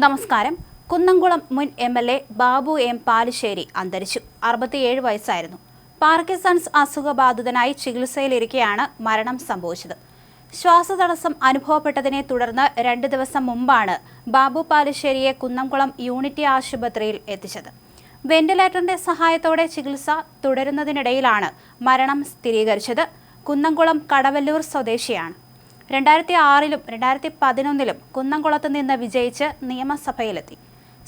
നമസ്കാരം. കുന്നംകുളം മുൻ MLA. Babu M. Palissery അന്തരിച്ചു. 67 വയസ്സായിരുന്നു. പാർക്കിൻസൺസ് അസുഖബാധിതനായി ചികിത്സയിലിരിക്കെയാണ് മരണം സംഭവിച്ചത്. ശ്വാസതടസ്സം അനുഭവപ്പെട്ടതിനെ തുടർന്ന് 2 ദിവസം മുമ്പാണ് ബാബു പാലിശ്ശേരിയെ കുന്നംകുളം യൂണിറ്റി ആശുപത്രിയിൽ എത്തിച്ചത്. വെന്റിലേറ്ററിന്റെ സഹായത്തോടെ ചികിത്സ തുടരുന്നതിനിടയിലാണ് മരണം സ്ഥിരീകരിച്ചത്. കുന്നംകുളം കടവല്ലൂർ സ്വദേശിയാണ്. 2006-ലും 2011-ലും കുന്നംകുളത്ത് നിന്ന് വിജയിച്ച് നിയമസഭയിലെത്തി.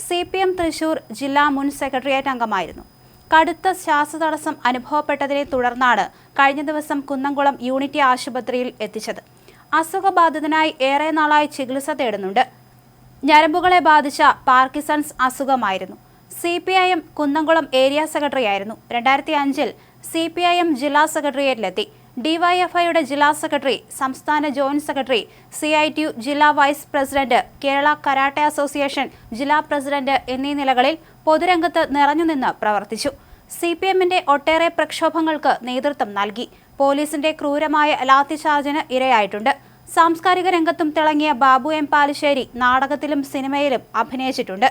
CPM തൃശൂർ ജില്ലാ മുൻ സെക്രട്ടേറിയറ്റ് അംഗമായിരുന്നു. കടുത്ത ശ്വാസതടസ്സം അനുഭവപ്പെട്ടതിനെ തുടർന്നാണ് കഴിഞ്ഞ ദിവസം കുന്നംകുളം യൂണിറ്റി ആശുപത്രിയിൽ എത്തിച്ചത്. അസുഖബാധിതനായി ഏറെ നാളായി ചികിത്സ തേടുന്നുണ്ട്. ഞരമ്പുകളെ ബാധിച്ച പാർക്കിൻസൺസ് അസുഖമായിരുന്നു. CPIM കുന്നംകുളം ഏരിയ സെക്രട്ടറിയായിരുന്നു. 2005-ൽ CPIM ജില്ലാ സെക്രട്ടേറിയറ്റിലെത്തി. DYFIയുടെ ജില്ലാ സെക്രട്ടറി, സംസ്ഥാന ജോയിന്റ് സെക്രട്ടറി, CITU ജില്ലാ vice president, Kerala karate association ജില്ലാ പ്രസിഡന്റ് എന്നീ നിലകളിൽ പൊതുരംഗത്ത് നിറഞ്ഞുനിന്ന് പ്രവർത്തിച്ചു. CPMന്റെ ഒട്ടേറെ പ്രക്ഷോഭങ്ങൾക്ക് നേതൃത്വം നൽകി. പോലീസിന്റെ ക്രൂരമായ ലാത്തിചാർജിന് ഇരയായിട്ടുണ്ട്. സാംസ്കാരിക രംഗത്തും തിളങ്ങിയ ബാബു എം. പാലിശ്ശേരി നാടകത്തിലും സിനിമയിലും അഭിനയിച്ചിട്ടുണ്ട്.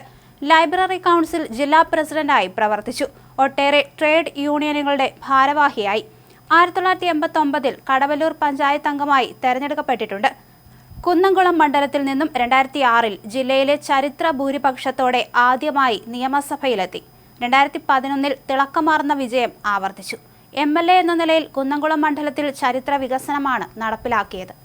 ലൈബ്രറി കൗൺസിൽ ജില്ലാ പ്രസിഡന്റായി പ്രവർത്തിച്ചു. ഒട്ടേറെ ട്രേഡ് യൂണിയനുകളുടെ ഭാരവാഹിയായി. 1989-ൽ കടവല്ലൂർ പഞ്ചായത്ത് അംഗമായി തെരഞ്ഞെടുക്കപ്പെട്ടിട്ടുണ്ട്. കുന്നംകുളം മണ്ഡലത്തിൽ നിന്നും 2006-ൽ ജില്ലയിലെ ചരിത്ര ഭൂരിപക്ഷത്തോടെ ആദ്യമായി നിയമസഭയിലെത്തി. 2011-ൽ തിളക്കമാർന്ന വിജയം ആവർത്തിച്ചു. MLA എന്ന നിലയിൽ കുന്നംകുളം മണ്ഡലത്തിൽ ചരിത്ര വികസനമാണ് നടപ്പിലാക്കിയത്.